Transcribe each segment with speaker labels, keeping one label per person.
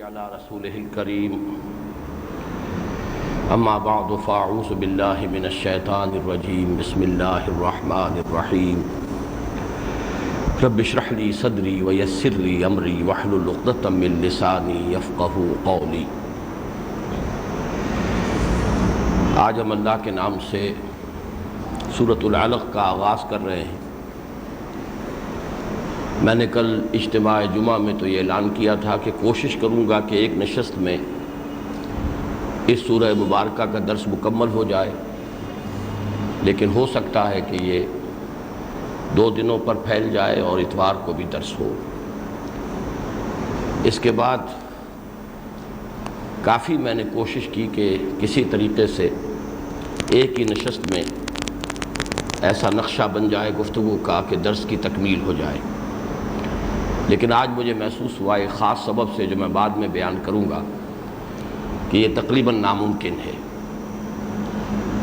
Speaker 1: على رسوله الكريم اما بعد فاعوذ بالله من الشيطان الرجيم بسم الله الرحمن الرحيم رب اشرح لي صدري ويسر لي امري واحلل عقدة من لساني يفقهوا قولي۔ آج ہم اللہ کے نام سے سورۃ العلق کا آغاز کر رہے ہیں۔ میں نے کل اجتماع جمعہ میں تو یہ اعلان کیا تھا کہ کوشش کروں گا کہ ایک نشست میں اس سورہ مبارکہ کا درس مکمل ہو جائے، لیکن ہو سکتا ہے کہ یہ 2 دنوں پر پھیل جائے اور اتوار کو بھی درس ہو۔ اس کے بعد کافی میں نے کوشش کی کہ کسی طریقے سے ایک ہی نشست میں ایسا نقشہ بن جائے گفتگو کا کہ درس کی تکمیل ہو جائے، لیکن آج مجھے محسوس ہوا ایک خاص سبب سے جو میں بعد میں بیان کروں گا کہ یہ تقریباً ناممکن ہے۔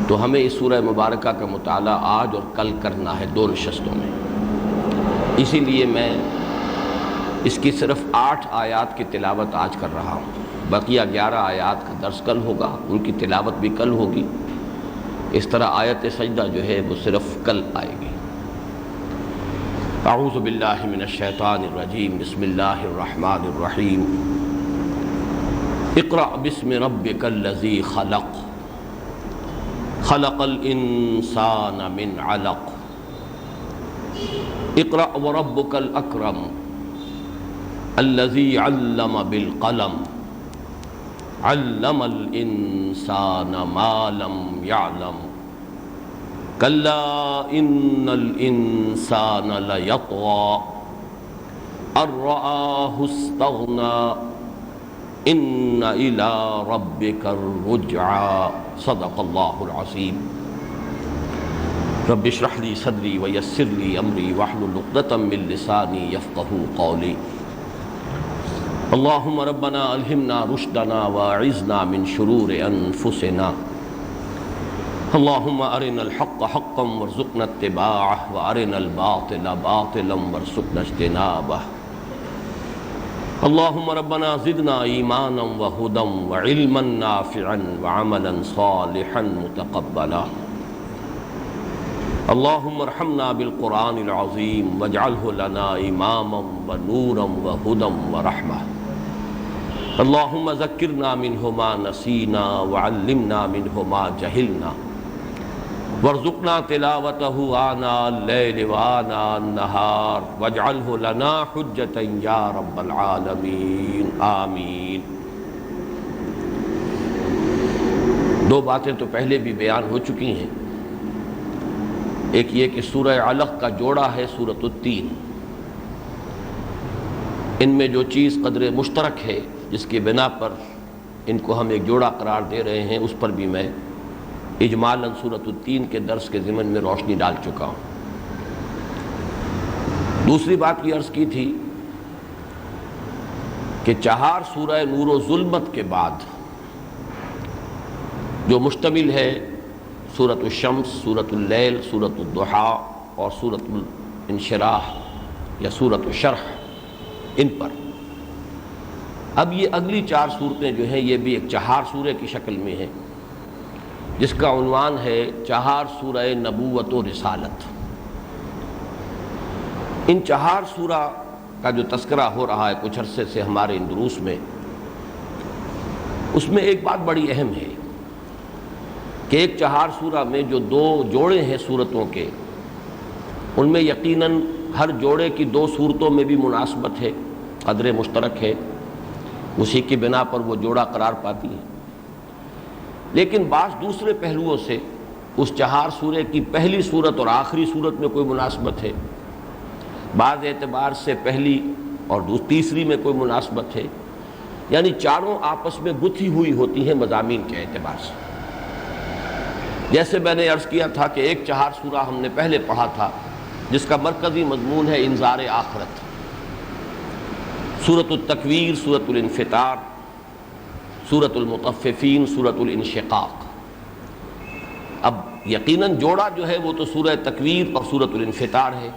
Speaker 1: تو ہمیں اس سورہ مبارکہ کا مطالعہ آج اور کل کرنا ہے 2 نشستوں میں، اسی لیے میں اس کی صرف 8 آیات کی تلاوت آج کر رہا ہوں، بقیہ 11 آیات کا درس کل ہوگا، ان کی تلاوت بھی کل ہوگی۔ اس طرح آیت سجدہ جو ہے وہ صرف کل آئے گی۔ اعوذ باللہ من الشیطان الرجیم بسم اللہ الرحمن الرحیم اقرأ بسم ربک الذی خلق خلق الانسان من علق اقرأ وربک الاکرم الذی علم بالقلم علم الانسان ما لم يعلم كلا إن الإنسان ليطغى أن رآه استغنى إن إلى ربك الرجعى صدق الله العظيم۔ رب اشرح لي صدري ويسر لي أمري واحلل عقدة من لساني يفقهوا قولي۔ اللهم ربنا ألهمنا رشدنا وأعذنا من شرور أنفسنا، اللهم أرنا الحق حقا وارزقنا اتباعه وأرنا الباطل باطلا وارزقنا اجتنابه۔ اللهم ربنا زدنا إيمانا وهدى وعلما نافعا وعملا صالحا متقبلا۔ اللهم ارحمنا بالقرآن العظيم واجعله لنا إماما ونورا وهدى ورحمة۔ اللهم ذكرنا منه ما نسينا وعلمنا منه ما جهلنا وارزقنا تلاوته آناء الليل وآناء النهار واجعله لنا حجة يا رب العالمين آمین۔ 2 باتیں تو پہلے بھی بیان ہو چکی ہیں۔ ایک یہ کہ سورہ علق کا جوڑا ہے سورۃ التین، ان میں جو چیز قدر مشترک ہے جس کی بنا پر ان کو ہم ایک جوڑا قرار دے رہے ہیں، اس پر بھی میں اجمالاً سورۃ التین کے درس کے ضمن میں روشنی ڈال چکا ہوں۔ دوسری بات یہ عرض کی تھی کہ 4 سورہ نور و ظلمت کے بعد جو مشتمل ہے سورۃ الشمس، سورۃ اللیل، سورۃ الضحیٰ اور سورۃ الانشراح یا سورۃ الشرح، ان پر اب یہ اگلی 4 صورتیں جو ہیں یہ بھی ایک 4 سورے کی شکل میں ہیں، جس کا عنوان ہے 4 سورہ نبوت و رسالت۔ ان 4 سورہ کا جو تذکرہ ہو رہا ہے کچھ عرصے سے ہمارے ان دروس میں، اس میں ایک بات بڑی اہم ہے کہ ایک 4 سورہ میں جو 2 جوڑے ہیں صورتوں کے، ان میں یقیناً ہر جوڑے کی 2 صورتوں میں بھی مناسبت ہے، قدر مشترک ہے، اسی کی بنا پر وہ جوڑا قرار پاتی ہے، لیکن بعض دوسرے پہلوؤں سے اس 4 سورے کی پہلی صورت اور آخری صورت میں کوئی مناسبت ہے، بعض اعتبار سے پہلی اور تیسری میں کوئی مناسبت ہے، یعنی چاروں آپس میں گتھی ہوئی ہوتی ہیں مضامین کے اعتبار سے۔ جیسے میں نے عرض کیا تھا کہ ایک 4 سورہ ہم نے پہلے پڑھا تھا جس کا مرکزی مضمون ہے انذار آخرت، سورۃ التکویر، سورۃ الانفطار، سورۃ المطففین، سورۃ الانشقاق۔ اب یقیناً جوڑا جو ہے وہ تو سورہ تکویر اور سورۃ الانفطار ہے۔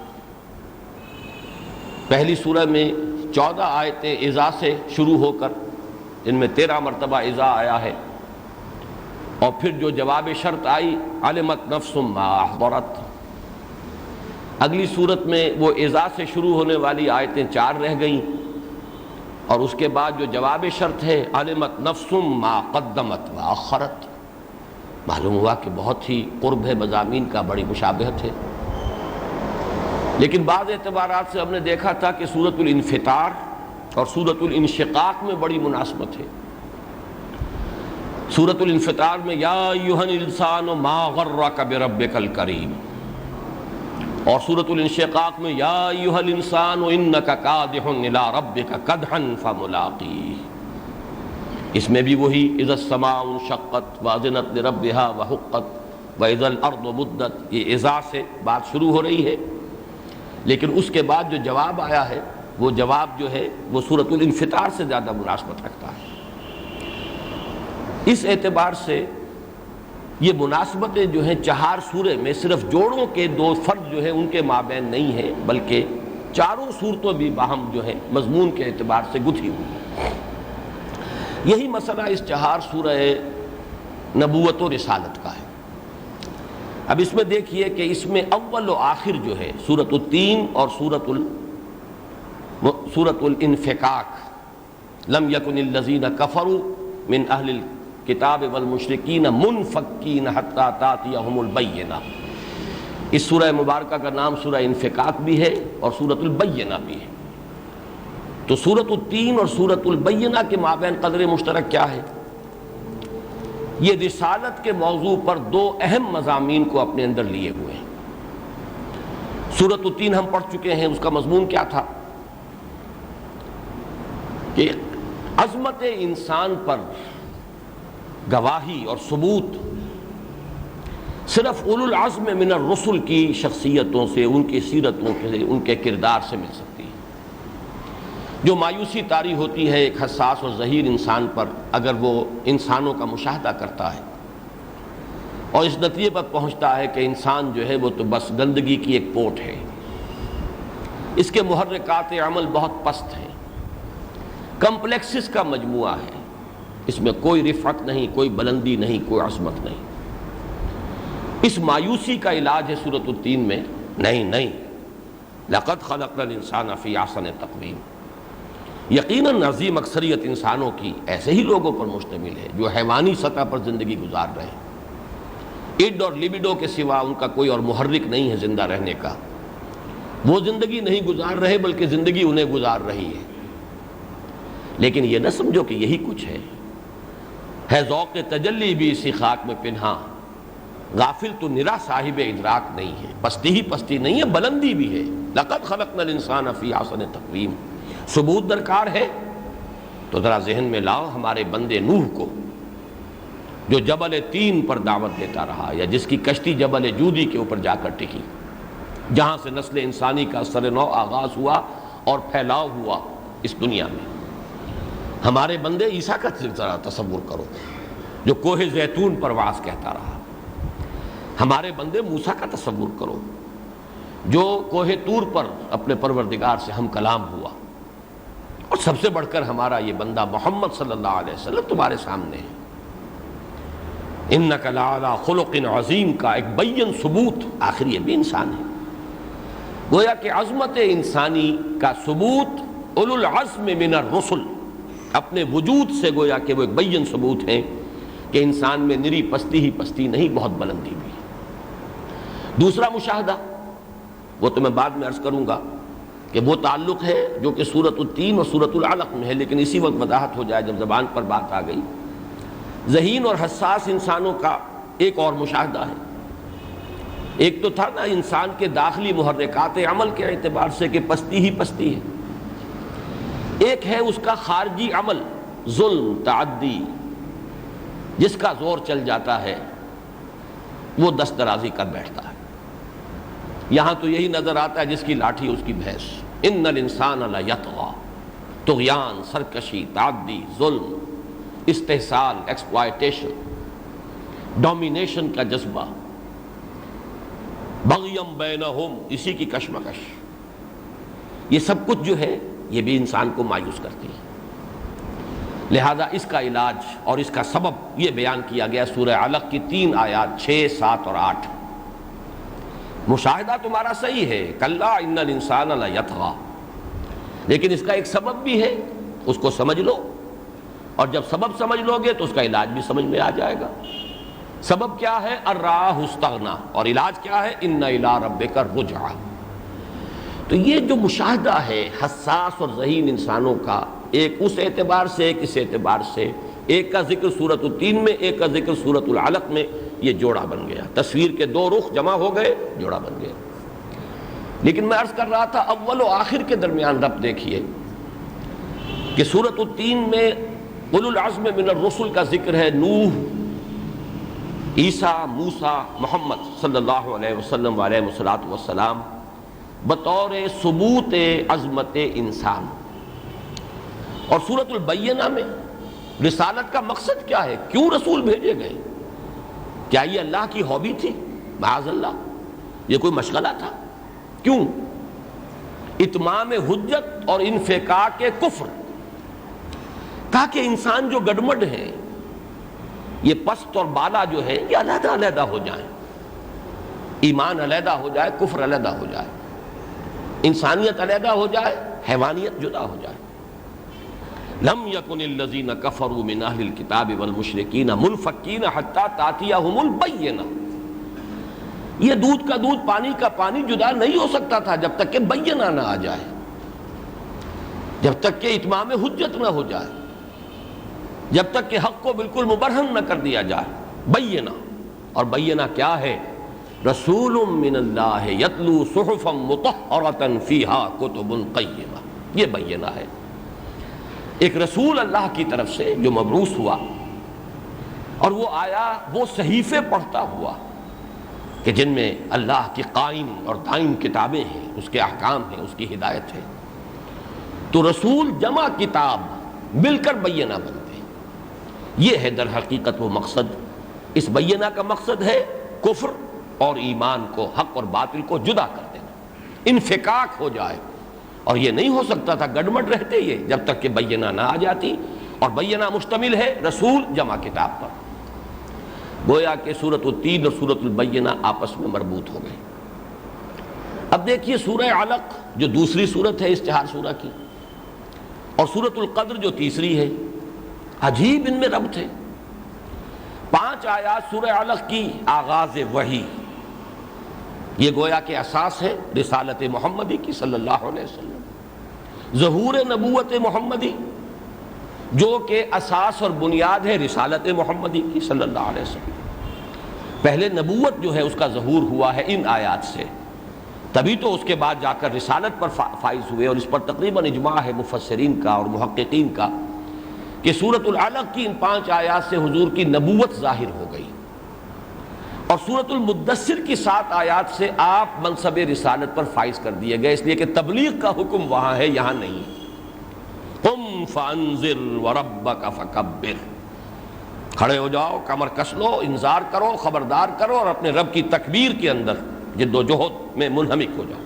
Speaker 1: پہلی سورہ میں 14 آیتیں اذا سے شروع ہو کر جن میں 13 مرتبہ اذا آیا ہے، اور پھر جو جواب شرط آئی علمت نفس ما احضرت، اگلی صورت میں وہ اذا سے شروع ہونے والی آیتیں 4 رہ گئیں، اور اس کے بعد جو جواب شرط ہے علمت نفس ما قدمت واخرت، معلوم ہوا کہ بہت ہی قرب ہے مضامین کا، بڑی مشابہت ہے۔ لیکن بعض اعتبارات سے ہم نے دیکھا تھا کہ سورۃ الانفطار اور سورۃ الانشقاق میں بڑی مناسبت ہے۔ سورۃ الانفطار میں یا ایھا الانسان ما غرک بربک الکریم، اور سورۃ الانشقاق میں یا ایھا الانسان انک کادح الی ربک کدحا فملاقیہ، اس میں بھی وہی اذا السماء انشقت واذنت لربها وحقت واذا الارض مدت، یہ اذا سے بات شروع ہو رہی ہے، لیکن اس کے بعد جو جواب آیا ہے وہ جواب جو ہے وہ سورۃ الانفطار سے زیادہ مناسبت رکھتا ہے۔ اس اعتبار سے یہ مناسبتیں جو ہیں 4 سورے میں صرف جوڑوں کے 2 فرد جو ہیں ان کے مابین نہیں ہیں، بلکہ چاروں صورتوں بھی باہم جو ہیں مضمون کے اعتبار سے گتھی ہوئی ہیں۔ یہی مسئلہ اس 4 سورہ نبوت و رسالت کا ہے۔ اب اس میں دیکھیے کہ اس میں اول و آخر جو ہے سورۃ التین اور سورۃ الانفکاک، لم یکن الذین کفروا من اہل الکتاب والمشرکین منفکین حتی تأتیہم البینہ، اس سورہ مبارکہ کا نام سورہ انفکاک بھی ہے اور سورۃ البینہ بھی ہے۔ تو سورۃ التین اور سورۃ البینہ کے مابین قدر مشترک کیا ہے؟ یہ رسالت کے موضوع پر 2 اہم مضامین کو اپنے اندر لیے ہوئے ہیں۔ سورۃ التین ہم پڑھ چکے ہیں، اس کا مضمون کیا تھا کہ عظمت انسان پر گواہی اور ثبوت صرف اولو العزم من الرسل کی شخصیتوں سے، ان کی سیرتوں سے، ان کے کردار سے مل سکتی ہے۔ جو مایوسی طاری ہوتی ہے ایک حساس اور ظہیر انسان پر اگر وہ انسانوں کا مشاہدہ کرتا ہے اور اس نتیجے پر پہنچتا ہے کہ انسان جو ہے وہ تو بس گندگی کی ایک پوٹ ہے، اس کے محرکات عمل بہت پست ہیں، کمپلیکسز کا مجموعہ ہے، اس میں کوئی رفعت نہیں، کوئی بلندی نہیں، کوئی عظمت نہیں۔ اس مایوسی کا علاج ہے سورۃ التین میں نہیں، لقد خلقنا الانسان فی احسن تقویم، یقیناً عظیم اکثریت انسانوں کی ایسے ہی لوگوں پر مشتمل ہے جو حیوانی سطح پر زندگی گزار رہے ہیں، اڈ اور لیبیڈو کے سوا ان کا کوئی اور محرک نہیں ہے زندہ رہنے کا، وہ زندگی نہیں گزار رہے بلکہ زندگی انہیں گزار رہی ہے۔ لیکن یہ نہ سمجھو کہ یہی کچھ ہے ذوق تجلی بھی اسی خاک میں پنہاں، غافل تو نرا صاحب ادراک نہیں ہے، پستی ہی پستی نہیں ہے، بلندی بھی ہے۔ لقد خلقنا الانسان فی احسن تقویم، ثبوت درکار ہے تو ذرا ذہن میں لاؤ ہمارے بندے نوح کو، جو جبل تین پر دعوت دیتا رہا، یا جس کی کشتی جبل جودی کے اوپر جا کر ٹکی، جہاں سے نسل انسانی کا سر نو آغاز ہوا اور پھیلاؤ ہوا اس دنیا میں۔ ہمارے بندے عیسیٰ کا ذرا تصور کرو جو کوہ زیتون پر وعظ کہتا رہا، ہمارے بندے موسیٰ کا تصور کرو جو کوہ طور پر اپنے پروردگار سے ہم کلام ہوا، اور سب سے بڑھ کر ہمارا یہ بندہ محمد صلی اللہ علیہ وسلم تمہارے سامنے ہے۔ انک لعلی خلق عظیم کا ایک بین ثبوت، آخر یہ بھی انسان ہے، گویا کہ عظمت انسانی کا ثبوت اولو العزم من الرسل اپنے وجود سے گویا کہ وہ ایک بین ثبوت ہے کہ انسان میں نری پستی ہی پستی نہیں، بہت بلندی بھی ہے۔ دوسرا مشاہدہ وہ تو میں بعد میں عرض کروں گا کہ وہ تعلق ہے جو کہ سورۃ التین اور سورۃ العلق میں ہے، لیکن اسی وقت وضاحت ہو جائے جب زبان پر بات آ گئی۔ ذہین اور حساس انسانوں کا ایک اور مشاہدہ ہے، ایک تو تھا نا انسان کے داخلی محرکات عمل کے اعتبار سے کہ پستی ہی پستی ہے، ایک ہے اس کا خارجی عمل، ظلم، تعدی، جس کا زور چل جاتا ہے وہ دست درازی کر بیٹھتا ہے۔ یہاں تو یہی نظر آتا ہے جس کی لاٹھی اس کی بھینس۔ ان الانسان لیطغی، طغیان، سرکشی، تعدی، ظلم، استحصال، ایکسپلائٹیشن، ڈومینیشن کا جذبہ، بغیم بینہم، اسی کی کشمکش، یہ سب کچھ جو ہے یہ بھی انسان کو مایوس کرتی ہے۔ لہذا اس کا علاج اور اس کا سبب یہ بیان کیا گیا سورہ علق کی 3 آیات 6، 7 اور 8۔ مشاہدہ تمہارا صحیح ہے، کلا ان الانسان لیطغی، لیکن اس کا ایک سبب بھی ہے، اس کو سمجھ لو، اور جب سبب سمجھ لو گے تو اس کا علاج بھی سمجھ میں آ جائے گا۔ سبب کیا ہے؟ الراہ استغنا، اور علاج کیا ہے؟ ان الی ربک الرجعی۔ تو یہ جو مشاہدہ ہے حساس اور ذہین انسانوں کا، ایک اس اعتبار سے ایک اس اعتبار سے، ایک کا ذکر سورۃ التین میں، ایک کا ذکر سورۃ العلق میں، یہ جوڑا بن گیا، تصویر کے 2 رخ جمع ہو گئے، جوڑا بن گیا۔ لیکن میں عرض کر رہا تھا اول و آخر کے درمیان ربط دیکھیے کہ سورۃ التین میں اولو العزم من الرسل کا ذکر ہے، نوح، عیسیٰ، موسیٰ، محمد صلی اللہ علیہ وسلم علیہ السلام بطور ثبوت عظمت انسان۔ اور سورۃ البینہ میں رسالت کا مقصد کیا ہے؟ کیوں رسول بھیجے گئے؟ کیا یہ اللہ کی ہابی تھی؟ معاذ اللہ، یہ کوئی مشغلہ تھا؟ کیوں؟ اتمام حجت اور انفکاک کفر، تاکہ انسان جو گڈمڈ ہیں، یہ پست اور بالا جو ہے، یہ علیحدہ علیحدہ ہو جائیں، ایمان علیحدہ ہو جائے، کفر علیحدہ ہو جائے، انسانیت علیحدہ ہو جائے، حیوانیت جدا ہو جائے۔ لم یکن الذین کفروا من اہل الکتاب والمشرکین منفکین حتی تأتیہم البینہ، یہ دودھ کا دودھ پانی کا پانی جدا نہیں ہو سکتا تھا جب تک کہ بینہ نہ آ جائے، جب تک کہ اتمام حجت نہ ہو جائے، جب تک کہ حق کو بالکل مبرہن نہ کر دیا جائے۔ بینہ، اور بینہ کیا ہے؟ رسول من اللہ یتلو صحفا مطہرۃ فیہا کتب قیمہ، یہ بینہ ہے، ایک رسول اللہ کی طرف سے جو مبعوث ہوا، اور وہ آیا وہ صحیفے پڑھتا ہوا کہ جن میں اللہ کی قائم اور دائم کتابیں ہیں، اس کے احکام ہیں، اس کی ہدایت ہے۔ تو رسول جمع کتاب مل کر بینہ بنتے، یہ ہے در حقیقت وہ مقصد۔ اس بینہ کا مقصد ہے کفر اور ایمان کو، حق اور باطل کو جدا کر دینا، انفکاک ہو جائے۔ اور یہ نہیں ہو سکتا تھا، گڈمڈ رہتے یہ جب تک کہ بینہ نہ آ جاتی، اور بینہ مشتمل ہے رسول جمع کتاب پر۔ گویا کہ سورۃ التین اور سورۃ البینہ آپس میں مربوط ہو گئے۔ اب دیکھیے سورہ علق جو دوسری سورت ہے اس 4 سورہ کی، اور سورۃ القدر جو تیسری ہے، عجیب ان میں ربط ہے۔ 5 آیات سورہ علق کی آغاز وحی، یہ گویا کہ اساس ہے رسالت محمدی کی صلی اللہ علیہ وسلم، ظہور نبوت محمدی جو کہ اساس اور بنیاد ہے رسالت محمدی کی صلی اللہ علیہ وسلم۔ پہلے نبوت جو ہے اس کا ظہور ہوا ہے ان آیات سے، تبھی تو اس کے بعد جا کر رسالت پر فائز ہوئے، اور اس پر تقریباً اجماع ہے مفسرین کا اور محققین کا کہ سورۃ العلق کی ان 5 آیات سے حضور کی نبوت ظاہر ہو گئی، اور سورۃ المدثر کی 7 آیات سے آپ منصب رسالت پر فائز کر دیے گئے، اس لیے کہ تبلیغ کا حکم وہاں ہے، یہاں نہیں۔ قم فانذر وربک فکبر، کھڑے ہو جاؤ، کمر کس لو، انذار کرو، خبردار کرو، اور اپنے رب کی تکبیر کے اندر جد و جہد میں منہمک ہو جاؤ۔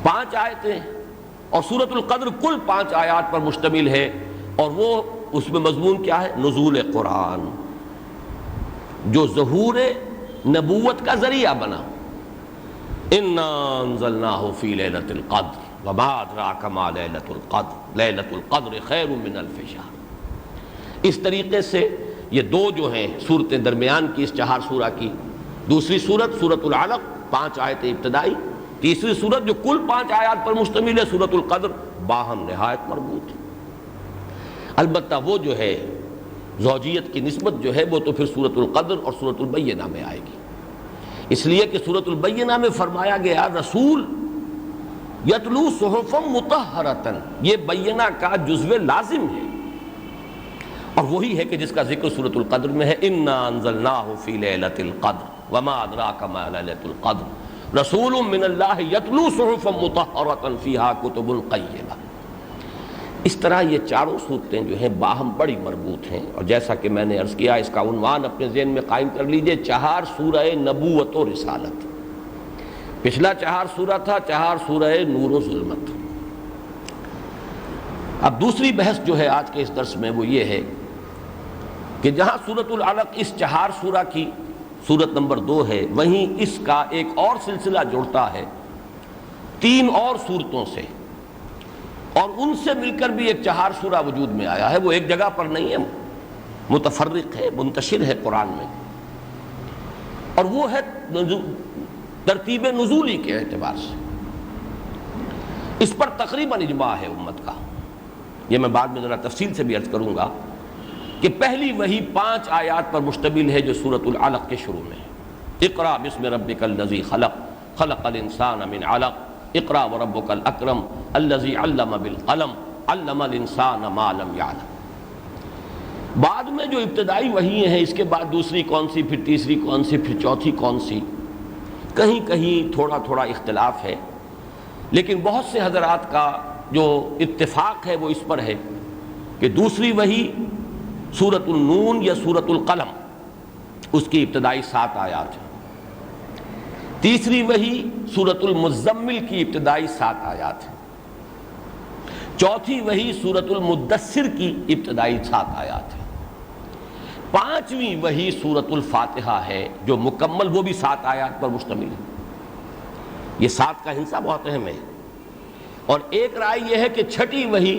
Speaker 1: 5 آیتیں، اور سورۃ القدر کل 5 آیات پر مشتمل ہے، اور وہ اس میں مضمون کیا ہے؟ نزول قرآن، جو ظہور نبوت کا ذریعہ بنا۔ انا انزلناہ فی لیلۃ القدر وما ادراک ما لیلۃ القدر لیلۃ القدر خیر من الف شہر۔ اس طریقے سے یہ 2 جو ہیں صورتیں درمیان کی اس 4 سورہ کی، دوسری سورت سورۃ العلق 5 آیتیں ابتدائی، تیسری سورت جو کل 5 آیات پر مشتمل ہے سورۃ القدر، باہم نہایت مربوط۔ البتہ وہ جو ہے زوجیت کی نسبت جو ہے وہ تو پھر سورۃ القدر اور سورۃ البینہ میں آئے گی، اس لیے کہ سورۃ البینہ میں فرمایا گیا رسول یتلو صحفا مطہرۃ، یہ بینہ کا جزو لازم ہے، اور وہی ہے کہ جس کا ذکر سورۃ القدر میں ہے، انا انزلناہ فی لیلۃ القدر وما ادراک ما لیلۃ القدر رسول من اللہ یتلو صحفا مطہرۃ فیہا کتب قیمہ۔ اس طرح یہ 4 صورتیں جو ہیں باہم بڑی مربوط ہیں، اور جیسا کہ میں نے عرض کیا اس کا عنوان اپنے ذہن میں قائم کر لیجئے، 4 سورہ نبوت و رسالت۔ پچھلا 4 سورہ تھا 4 سورہ نور و ظلمت۔ اب دوسری بحث جو ہے آج کے اس درس میں وہ یہ ہے کہ جہاں سورۃ العلق اس چہار سورہ کی سورت نمبر 2 ہے، وہیں اس کا ایک اور سلسلہ جڑتا ہے 3 اور سورتوں سے، اور ان سے مل کر بھی ایک چہار سورہ وجود میں آیا ہے۔ وہ ایک جگہ پر نہیں ہے، متفرق ہے، منتشر ہے قرآن میں، اور وہ ہے ترتیب نزولی کے اعتبار سے۔ اس پر تقریباً اجماع ہے امت کا، یہ میں بعد میں ذرا تفصیل سے بھی عرض کروں گا کہ پہلی وہی 5 آیات پر مشتمل ہے جو سورۃ العلق کے شروع میں ہے۔ اقرأ بسم ربک الذی خلق خلق الانسان من علق اقرأ وربک الاکرم الذی علم بالقلم علم الانسان ما لم یعلم۔ بعد میں جو ابتدائی وحی ہیں، اس کے بعد دوسری کون سی، پھر تیسری کون سی، پھر چوتھی کون سی، کہیں کہیں تھوڑا تھوڑا اختلاف ہے، لیکن بہت سے حضرات کا جو اتفاق ہے وہ اس پر ہے کہ دوسری وحی سورۃ النون یا سورۃ القلم، اس کی ابتدائی 7 آیات ہیں۔ تیسری وحی سورۃ المزمل کی ابتدائی 7 آیات ہیں۔ چوتھی وحی سورۃ المدثر کی ابتدائی 7 آیات ہیں۔ 5ویں وحی سورۃ الفاتحہ ہے جو مکمل، وہ بھی 7 آیات پر مشتمل ہے۔ یہ 7 کا ہندسہ بہت اہم ہے، اور ایک رائے یہ ہے کہ 6ٹھی وحی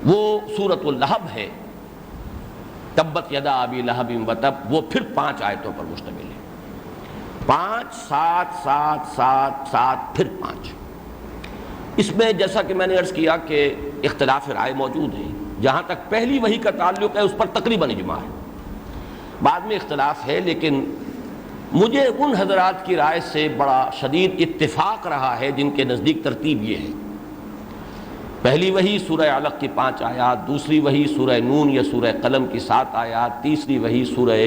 Speaker 1: وہ سورۃ اللہب ہے، تبت یدا ابی لہب وتب، وہ پھر 5 آیتوں پر مشتمل ہے۔ 5 7 7 7 7 پھر 5۔ اس میں جیسا کہ میں نے عرض کیا کہ اختلاف رائے موجود ہے۔ جہاں تک پہلی وحی کا تعلق ہے اس پر تقریباً اجماع ہے، بعد میں اختلاف ہے، لیکن مجھے ان حضرات کی رائے سے بڑا شدید اتفاق رہا ہے جن کے نزدیک ترتیب یہ ہے: پہلی وحی سورہ علق کی 5 آیات، دوسری وحی سورہ نون یا سورہ قلم کی 7 آیات، تیسری وحی سورہ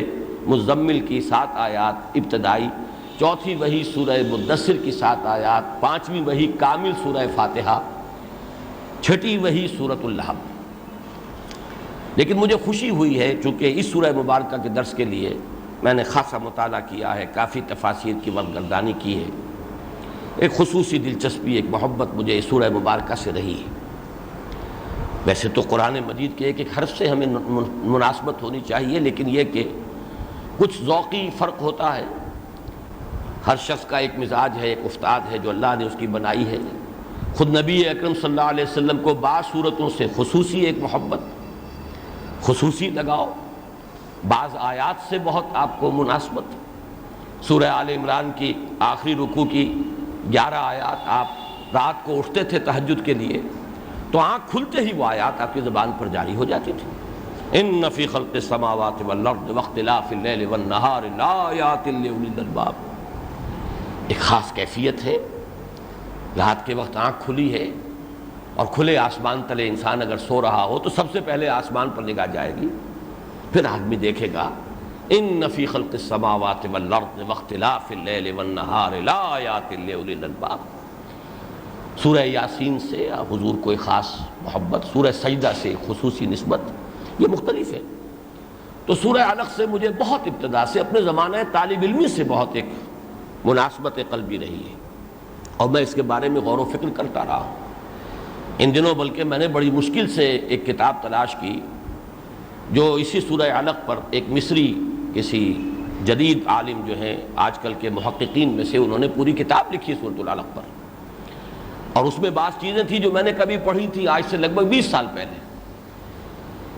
Speaker 1: مزمل کی 7 آیات ابتدائی، چوتھی وحی سورہ مدثر کی 7 آیات، 5ویں وحی کامل سورہ فاتحہ، 6ٹھی وحی سورۃ اللہب۔ لیکن مجھے خوشی ہوئی ہے چونکہ اس سورہ مبارکہ کے درس کے لیے میں نے خاصا مطالعہ کیا ہے، کافی تفاسیر کی ورگردانی کی ہے، ایک خصوصی دلچسپی، ایک محبت مجھے اس سورہ مبارکہ سے رہی ہے۔ ویسے تو قرآن مجید کے ایک ایک حرف سے ہمیں مناسبت ہونی چاہیے، لیکن یہ کہ کچھ ذوقی فرق ہوتا ہے، ہر شخص کا ایک مزاج ہے، ایک افتاد ہے جو اللہ نے اس کی بنائی ہے۔ خود نبی اکرم صلی اللہ علیہ وسلم کو بعض صورتوں سے خصوصی ایک محبت، خصوصی لگاؤ، بعض آیات سے بہت آپ کو مناسبت۔ سورہ آل عمران کی آخری رکوع کی 11 آیات، آپ رات کو اٹھتے تھے تہجد کے لیے تو آنکھ کھلتے ہی وہ آیات آپ کی زبان پر جاری ہو جاتی تھی۔ ان فی خلق السماوات والارض واختلاف اللیل والنہار لآیات لأولی الالباب۔ ایک خاص کیفیت ہے، رات کے وقت آنکھ کھلی ہے اور کھلے آسمان تلے انسان اگر سو رہا ہو تو سب سے پہلے آسمان پر نگاہ جائے گی، پھر آدمی دیکھے گا ان فی خلق السماوات والارض واختلاف اللیل والنہار لآیات لأولی الالباب۔ سورہ یاسین سے حضور کو ایک خاص محبت، سورہ سجدہ سے خصوصی نسبت، یہ مختلف ہے۔ تو سورہ علق سے مجھے بہت ابتدا سے، اپنے زمانہ طالب علمی سے بہت ایک مناسبت قلبی رہی ہے، اور میں اس کے بارے میں غور و فکر کرتا رہا ہوں۔ ان دنوں بلکہ میں نے بڑی مشکل سے ایک کتاب تلاش کی جو اسی سورہ علق پر ایک مصری کسی جدید عالم جو ہیں آج کل کے محققین میں سے، انہوں نے پوری کتاب لکھی سورۃ العلق پر، اور اس میں بعض چیزیں تھیں جو میں نے کبھی پڑھی تھی آج سے لگ بھگ 20 سال پہلے،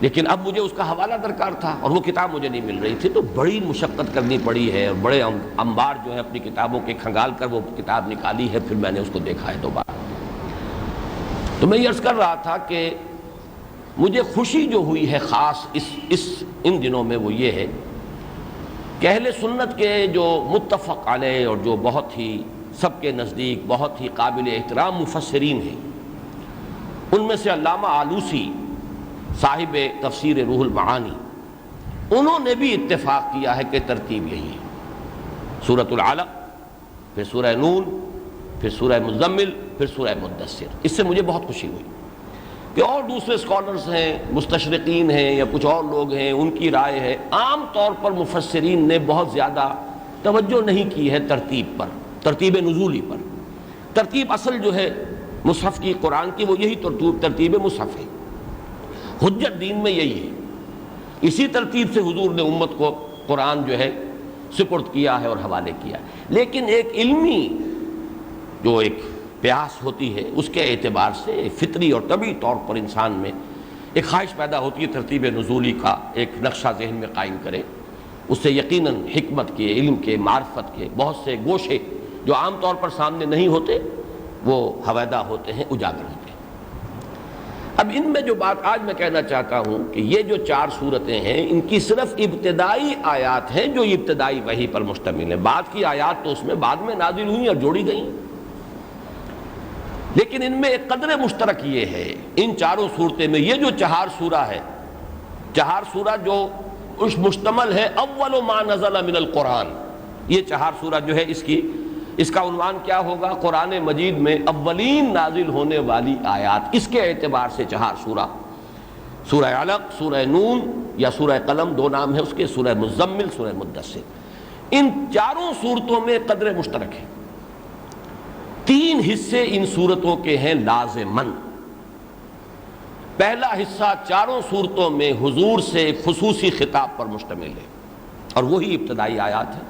Speaker 1: لیکن اب مجھے اس کا حوالہ درکار تھا اور وہ کتاب مجھے نہیں مل رہی تھی، تو بڑی مشقت کرنی پڑی ہے، اور بڑے انبار جو ہے اپنی کتابوں کے کھنگال کر وہ کتاب نکالی ہے، پھر میں نے اس کو دیکھا ہے دوبارہ۔ تو میں یہ عرض کر رہا تھا کہ مجھے خوشی جو ہوئی ہے خاص ان دنوں میں وہ یہ ہے کہ اہل سنت کے جو متفق علیہ اور جو بہت ہی سب کے نزدیک بہت ہی قابل احترام مفسرین ہیں، ان میں سے علامہ آلوسی صاحب تفسیر روح المعانی، انہوں نے بھی اتفاق کیا ہے کہ ترتیب یہی ہے: سورۃ العلق، پھر سورہ نون، پھر سورہ مزمل، پھر سورہ مدثر۔ اس سے مجھے بہت خوشی ہوئی کہ اور دوسرے اسکالرز ہیں، مستشرقین ہیں یا کچھ اور لوگ ہیں، ان کی رائے ہے عام طور پر مفسرین نے بہت زیادہ توجہ نہیں کی ہے ترتیب پر، ترتیب نزولی پر۔ ترتیب اصل جو ہے مصحف کی، قرآن کی، وہ یہی ترتیب مصحف ہے. حجت دین میں یہی ہے. اسی ترتیب سے حضور نے امت کو قرآن جو ہے سپرد کیا ہے اور حوالے کیا. لیکن ایک علمی جو ایک پیاس ہوتی ہے اس کے اعتبار سے فطری اور طبعی طور پر انسان میں ایک خواہش پیدا ہوتی ہے ترتیب نزولی کا ایک نقشہ ذہن میں قائم کرے. اس سے یقیناً حکمت کے، علم کے، معرفت کے بہت سے گوشے جو عام طور پر سامنے نہیں ہوتے وہ حویدہ ہوتے ہیں، اجاگر ہوتے ہیں. اب ان میں جو بات آج میں کہنا چاہتا ہوں کہ یہ جو 4 صورتیں ہیں ان کی صرف ابتدائی آیات ہیں جو ابتدائی وحی پر مشتمل ہیں. بعد کی آیات تو اس میں بعد میں نازل ہوئیں اور جوڑی گئیں. لیکن ان میں ایک قدر مشترک یہ ہے ان 4 صورتیں میں، یہ جو 4 سورہ ہے، 4 سورہ جو اس مشتمل ہے اول ما نزل من القرآن. یہ 4 سورہ جو ہے اس کا عنوان کیا ہوگا؟ قرآن مجید میں اولین نازل ہونے والی آیات. اس کے اعتبار سے 4 سورہ، سورہ علق، سورہ نون یا سورہ قلم 2 نام ہے اس کے، سورہ مزمل، سورہ مدثر. ان 4 صورتوں میں قدر مشترک ہے. 3 حصے ان صورتوں کے ہیں لازماً. پہلا حصہ 4 صورتوں میں حضور سے ایک خصوصی خطاب پر مشتمل ہے اور وہی ابتدائی آیات ہیں.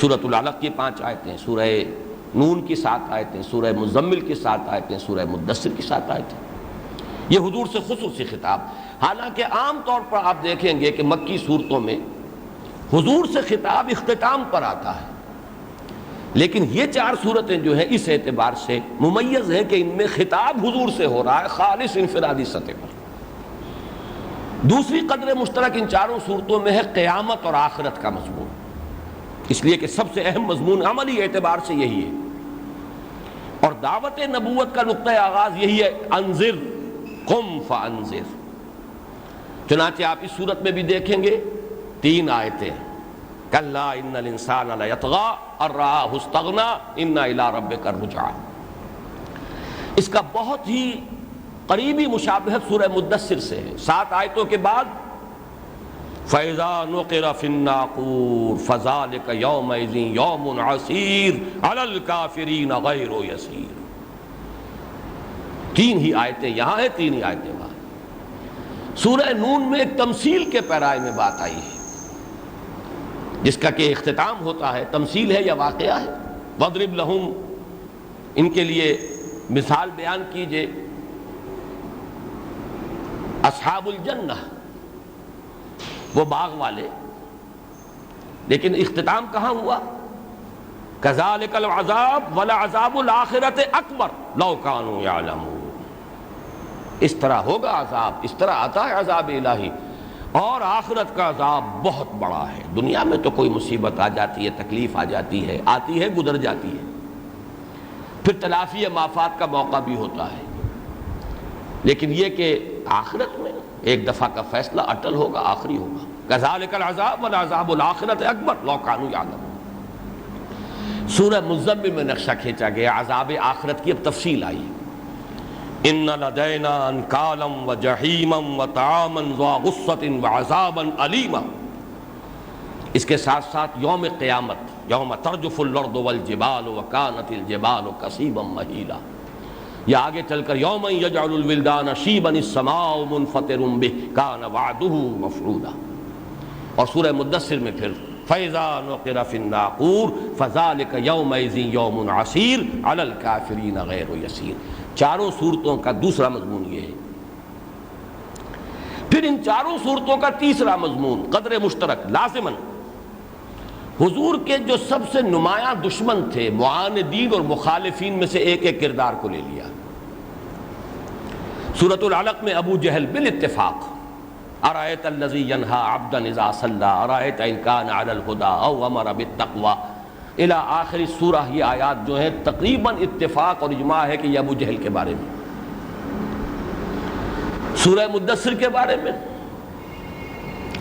Speaker 1: سورۃ العلق کی 5 آیتیں، سورہ نون کی 7 آیتیں، سورہ مزمل کی 7 آیتیں، سورہ مدثر کی 7 آیتیں. یہ حضور سے خصوصی خطاب. حالانکہ عام طور پر آپ دیکھیں گے کہ مکی صورتوں میں حضور سے خطاب اختتام پر آتا ہے، لیکن یہ 4 صورتیں جو ہیں اس اعتبار سے ممیز ہے کہ ان میں خطاب حضور سے ہو رہا ہے خالص انفرادی سطح پر. دوسری قدر مشترک ان 4 صورتوں میں ہے قیامت اور آخرت کا مضمون، اس لیے کہ سب سے اہم مضمون عملی اعتبار سے یہی ہے. اور دعوت نبوت کا نقطہ آغاز یہی ہے، انذر قم فانذر. چنانچہ آپ اس صورت میں بھی دیکھیں گے 3 آیتیں، کلا ان الانسان لیطغی ان رآہ استغنی ان الی ربک الرجعی. اس کا بہت ہی قریبی مشابہت سورہ مدثر سے ہے. 7 آیتوں کے بعد فَإِذَا نُقِرَ فِي النَّاقُورِ فَذَلِكَ يَوْمَئِذٍ يَوْمٌ عَسِيرٌ عَلَى الْكَافِرِينَ غَيْرُ يَسِيرٌ. 3 ہی آیتیں یہاں ہیں، 3 ہی آیتیں وہاں. سورہ نون میں ایک تمثیل کے پیرائے میں بات آئی ہے جس کا کہ اختتام ہوتا ہے. تمثیل ہے یا واقعہ ہے؟ وَاضْرِبْ لَهُمْ، ان کے لیے مثال بیان کیجئے. اصحاب الجنہ، وہ باغ والے، لیکن اختتام کہاں ہوا؟ کذالک العذاب ولعذاب الآخرۃ اکبر لو کانوا یعلمون. اس طرح ہوگا عذاب، اس طرح آتا ہے عذاب الہی، اور آخرت کا عذاب بہت بڑا ہے. دنیا میں تو کوئی مصیبت آ جاتی ہے، تکلیف آ جاتی ہے، آتی ہے گزر جاتی ہے، پھر تلافی مافات کا موقع بھی ہوتا ہے. لیکن یہ کہ آخرت میں ایک دفعہ کا فیصلہ اٹل ہوگا، آخری ہوگا. کذالک العذاب والعذاب الآخرۃ اکبر لو کانوا یعلمون. سورہ مزمل میں نقشہ کھینچا گیا عذاب آخرت کی. اب تفصیل آئی، ان لدینا انکالا وجحیما وطعاما ذا غصۃ وعذابا علیما. اس کے ساتھ ساتھ یوم قیامت، یوم ترجف الارض والجبال وکانت الجبال کثیبا مہیلا. یا آگے چل کر یوم یجعل الولدان شیبا السماء منفطر بہ کان وعدہ مفعولا. اور سورہ مدثر میں پھر فَإِذَا نُقِرَ فِي النَّاقُورِ فَذَلِكَ يَوْمَئِذٍ يَوْمٌ عَسِيرٌ عَلَى الْكَافِرِينَ غَيْرُ يَسِيرٌ. 4 صورتوں کا دوسرا مضمون یہ ہے. پھر ان 4 صورتوں کا تیسرا مضمون قدر مشترک لازماً حضور کے جو سب سے نمایاں دشمن تھے، معاندین اور مخالفین میں سے ایک ایک کردار کو لے لیا. سورۃ العلق میں ابو جہل بالاتفاق، ارأیت الذی ینہی عبدا اذا صلی ارأیت ان کان علی الہدی او امر بالتقوی الی آخر سورہ. یہ آیات جو ہیں تقریباً اتفاق اور اجماع ہے کہ یہ ابو جہل کے بارے میں. سورہ مدثر کے بارے میں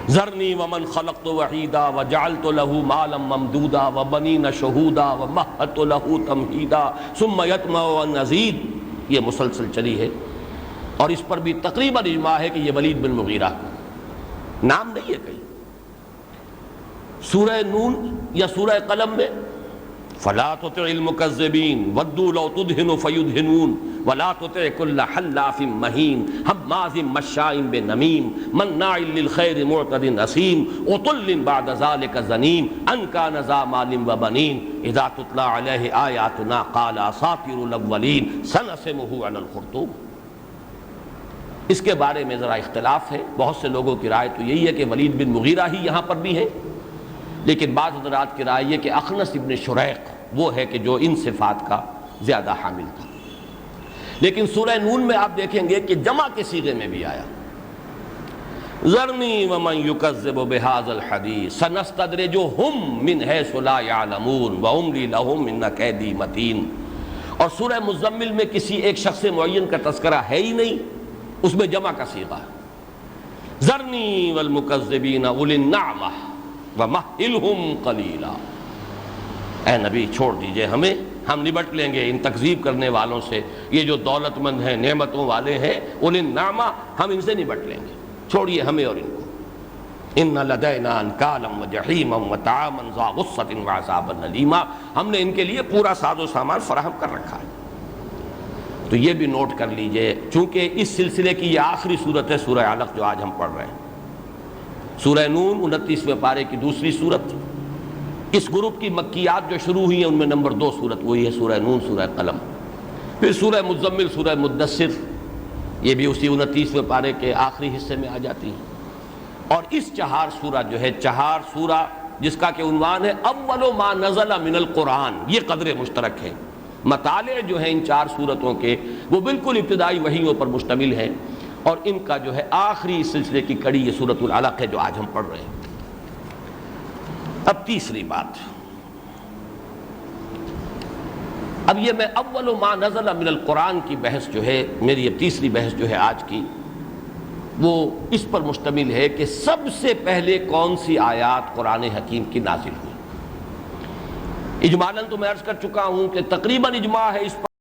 Speaker 1: ذرنی ومن خلقت وحیدا وجعلت له مالا ممدودا وبنین شہودا ومہدت له تمہیدا ثم یطمع ان ازید. یہ مسلسل چلی ہے اور اس پر بھی تقریباً اجماع ہے کہ یہ ولید بن مغیرہ نام نہیں ہے کہیں. سورہ نون یا سورہ قلم میں فلا تطع المكذبين ودوا لو تدهن فيدهنون ولا تطع كل حلاف مهين هماز مشاء بنميم مناع للخير معتد أثيم عتل بعد ذلك زنيم أن كان ذا مال وبنين إذا تتلى عليه آياتنا قال أساطير الأولين سنسمه على الخرطوم. اس کے بارے میں ذرا اختلاف ہے. بہت سے لوگوں کی رائے تو یہی ہے کہ ولید بن مغیرہ ہی یہاں پر بھی ہے، لیکن بعض حضرات کی رائے یہ کہ اخنس ابن شریق وہ ہے کہ جو ان صفات کا زیادہ حامل تھا. لیکن سورہ نون میں آپ دیکھیں گے کہ جمع کے صیغے میں بھی آیا ذرنی ومن یکذب بہذا الحدیث سنستدرجہم من حیث لا یعلمون واملی لہم ان کیدی متین. اور سورہ مزمل میں کسی ایک شخص معین کا تذکرہ ہے ہی نہیں، اس میں جمع کا صیغہ ہے ذرنی والمکذبین اولی النعمہ ومہلہم قلیلا. اے نبی چھوڑ دیجئے ہمیں، ہم نبٹ لیں گے ان تکذیب کرنے والوں سے. یہ جو دولت مند ہیں، نعمتوں والے ہیں، اولی النعمہ، ہم ان سے نبٹ لیں گے، چھوڑیے ہمیں اور ان کو. ان لدینا انکالا وجحیما وطعاما ذا غصۃ وعذابا الیما. ہم نے ان کے لیے پورا ساز و سامان فراہم کر رکھا ہے. تو یہ بھی نوٹ کر لیجئے، چونکہ اس سلسلے کی یہ آخری صورت ہے سورہ علق جو آج ہم پڑھ رہے ہیں. سورہ نون 29ویں پارے کی دوسری صورت. اس گروپ کی مکیات جو شروع ہوئی ہیں ان میں نمبر 2 صورت وہی ہے سورہ نون، سورہ قلم. پھر سورہ مزمل، سورہ مدثر، یہ بھی اسی 29ویں پارے کے آخری حصے میں آ جاتی ہیں. اور اس چہار سورہ جو ہے، چہار سورہ جس کا کہ عنوان ہے اول ما نزل من القرآن، یہ قدر مشترک ہے. مطالع جو ہیں ان 4 صورتوں کے وہ بالکل ابتدائی وحیوں پر مشتمل ہیں، اور ان کا جو ہے آخری سلسلے کی کڑی یہ سورۃ العلق ہے جو آج ہم پڑھ رہے ہیں. اب تیسری بات، اب یہ میں اول ما نزل من القرآن کی بحث جو ہے، میری اب تیسری بحث جو ہے آج کی، وہ اس پر مشتمل ہے کہ سب سے پہلے کون سی آیات قرآن حکیم کی نازل ہوئی. اجمالاً تو میں عرض کر چکا ہوں کہ تقریباً اجماع ہے اس پر